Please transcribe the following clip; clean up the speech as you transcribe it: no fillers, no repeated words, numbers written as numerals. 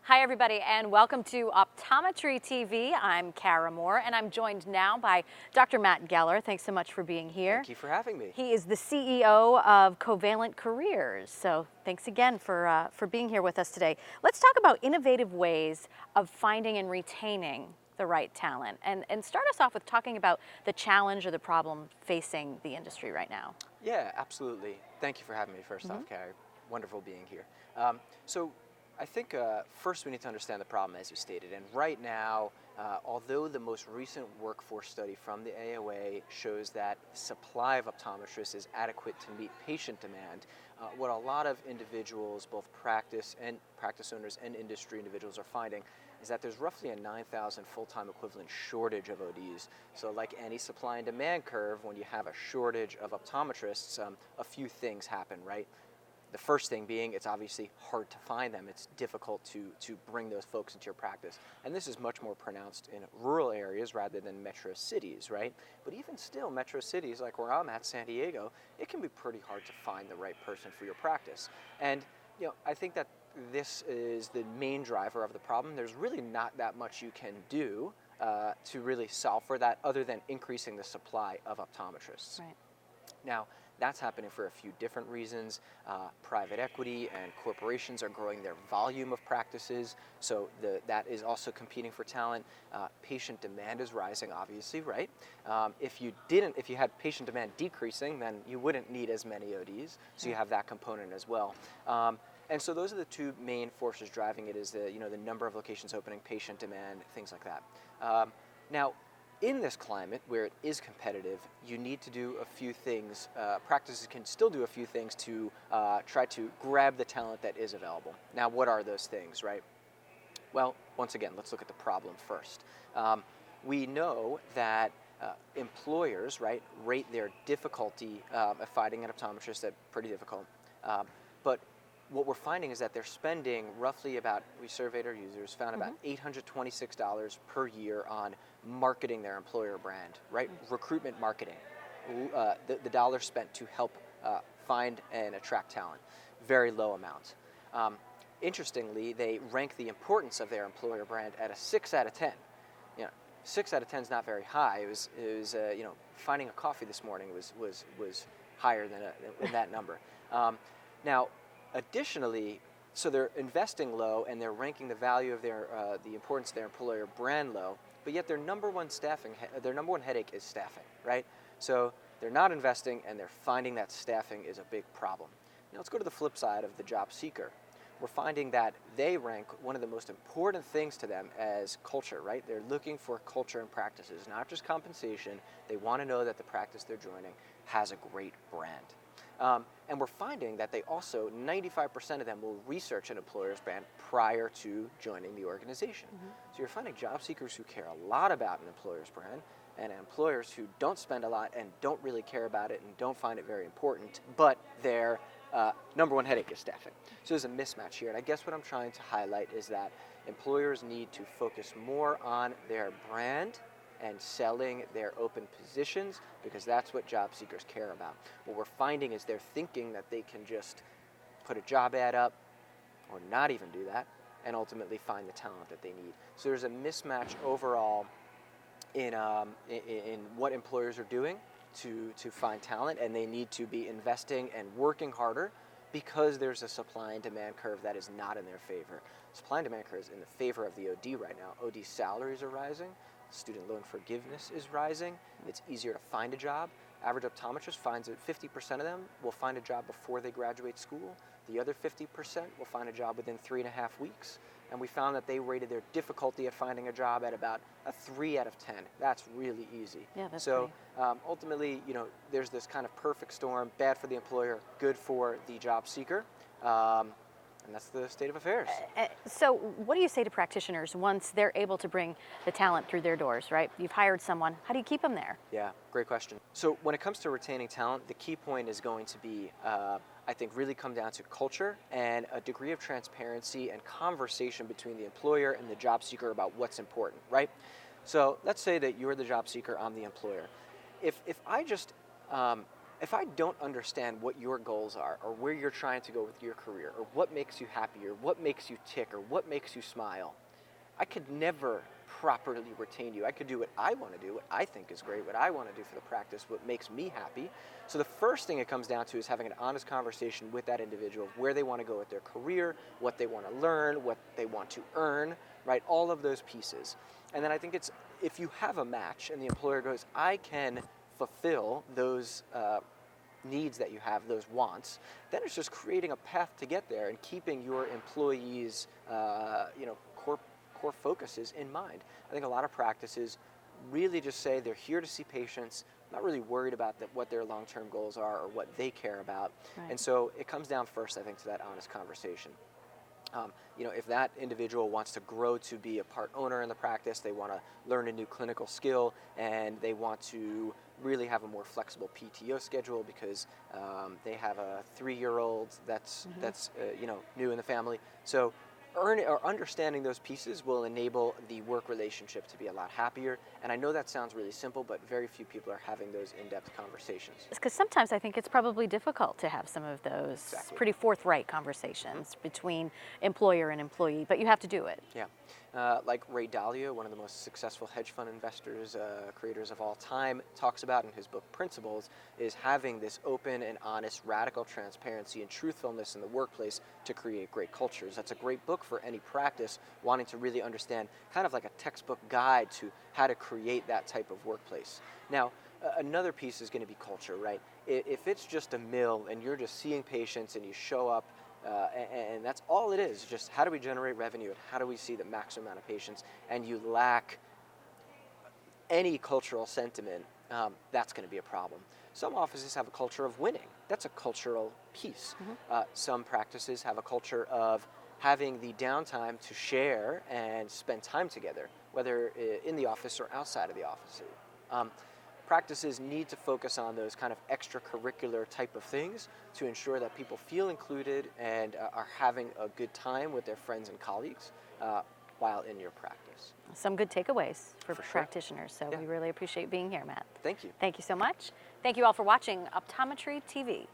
Hi, everybody, and welcome to Optometry TV. I'm Kara Moore, and I'm joined now by Dr. Matt Geller. Thanks so much for being here. Thank you for having me. He is the CEO of Covalent Careers. So thanks again for being here with us today. Let's talk about innovative ways of finding and retaining the right talent, and start us off with talking about the challenge or the problem facing the industry right now. Yeah, absolutely. Thank you for having me first off, Carrie. Wonderful being here. So I think first we need to understand the problem as you stated. And right now, although the most recent workforce study from the AOA shows that supply of optometrists is adequate to meet patient demand, what a lot of individuals, both practice owners and industry individuals are finding is that there's roughly a 9,000 full-time equivalent shortage of ODs. So like any supply and demand curve, when you have a shortage of optometrists, a few things happen, right? The first thing being, it's obviously hard to find them. It's difficult to bring those folks into your practice. And this is much more pronounced in rural areas rather than metro cities, right? But even still, metro cities, like where I'm at, San Diego, it can be pretty hard to find the right person for your practice. And I think that this is the main driver of the problem. There's really not that much you can do to really solve for that other than increasing the supply of optometrists. Right. Now, that's happening for a few different reasons. Private equity and corporations are growing their volume of practices, so that is also competing for talent. Patient demand is rising, obviously, right? If you had patient demand decreasing, then you wouldn't need as many ODs, so you have that component as well. And so those are the two main forces driving it: is the number of locations opening, patient demand, things like that. Now, in this climate where it is competitive, you need to do a few things. Practices can still do a few things to try to grab the talent that is available. Now, what are those things, right? Well, once again, let's look at the problem first. We know that employers, right, rate their difficulty of finding an optometrist at pretty difficult. But what we're finding is that they're spending roughly we surveyed our users, found about $826 per year on marketing their employer brand, right? Recruitment marketing, the dollars spent to help find and attract talent, very low amount. Interestingly, they rank the importance of their employer brand at a 6 out of 10. 6 out of 10 is not very high. It was finding a coffee this morning was higher than that number. Now, additionally, so they're investing low and they're ranking the value of the importance of their employer brand low, but yet their number one headache is staffing, right? So they're not investing and they're finding that staffing is a big problem. Now let's go to the flip side of the job seeker. We're finding that they rank one of the most important things to them as culture, right? They're looking for culture and practices, not just compensation. They want to know that the practice they're joining has a great brand. And we're finding that they also, 95% of them will research an employer's brand prior to joining the organization. So you're finding job seekers who care a lot about an employer's brand and employers who don't spend a lot and don't really care about it and don't find it very important, but their number one headache is staffing. So there's a mismatch here. And I guess what I'm trying to highlight is that employers need to focus more on their brand and selling their open positions, because that's what job seekers care about. What we're finding is they're thinking that they can just put a job ad up or not even do that and ultimately find the talent that they need. So there's a mismatch overall in what employers are doing to find talent, and they need to be investing and working harder because there's a supply and demand curve that is not in their favor. Supply and demand curve is in the favor of the OD right now. OD salaries are rising. Student loan forgiveness is rising. It's easier to find a job. Average optometrist finds that 50% of them will find a job before they graduate school. The other 50% will find a job within 3.5 weeks. And we found that they rated their difficulty at finding a job at about a 3 out of 10. That's really easy. Yeah, that's so ultimately, there's this kind of perfect storm, bad for the employer, good for the job seeker. And that's the state of affairs. So what do you say to practitioners once they're able to bring the talent through their doors, right? You've hired someone. How do you keep them there? Yeah, great question. So when it comes to retaining talent, the key point is going to be, I think, really come down to culture and a degree of transparency and conversation between the employer and the job seeker about what's important, right? So let's say that you're the job seeker, I'm the employer. If I just if I don't understand what your goals are, or where you're trying to go with your career, or what makes you happy, or what makes you tick, or what makes you smile, I could never properly retain you. I could do what I want to do, what I think is great, what I want to do for the practice, what makes me happy. So the first thing it comes down to is having an honest conversation with that individual of where they want to go with their career, what they want to learn, what they want to earn, right? All of those pieces. And then I think it's, if you have a match and the employer goes, I can fulfill those needs that you have, those wants, then it's just creating a path to get there and keeping your employees, core focuses in mind. I think a lot of practices really just say they're here to see patients, not really worried about what their long-term goals are or what they care about. Right. And so it comes down first, I think, to that honest conversation. If that individual wants to grow to be a part owner in the practice, they want to learn a new clinical skill, and they want to really have a more flexible PTO schedule because they have a 3-year-old that's new in the family. So understanding those pieces will enable the work relationship to be a lot happier. And I know that sounds really simple, but very few people are having those in-depth conversations. Because sometimes I think it's probably difficult to have some of those Exactly. pretty forthright conversations between employer and employee, but you have to do it. Yeah. Like Ray Dalio, one of the most successful hedge fund investors, creators of all time, talks about in his book Principles, is having this open and honest, radical transparency and truthfulness in the workplace to create great cultures. That's a great book for any practice wanting to really understand, kind of like a textbook guide to how to create that type of workplace. Now, another piece is going to be culture, right? If it's just a mill and you're just seeing patients and you show up, and that's all it is, just how do we generate revenue and how do we see the maximum amount of patients, and you lack any cultural sentiment, that's going to be a problem. Some offices have a culture of winning. That's a cultural piece. Some practices have a culture of having the downtime to share and spend time together, whether in the office or outside of the office. Practices need to focus on those kind of extracurricular type of things to ensure that people feel included and are having a good time with their friends and colleagues while in your practice. Some good takeaways for sure. practitioners, so Yeah. we really appreciate being here, Matt. Thank you. Thank you so much. Thank you all for watching Optometry TV.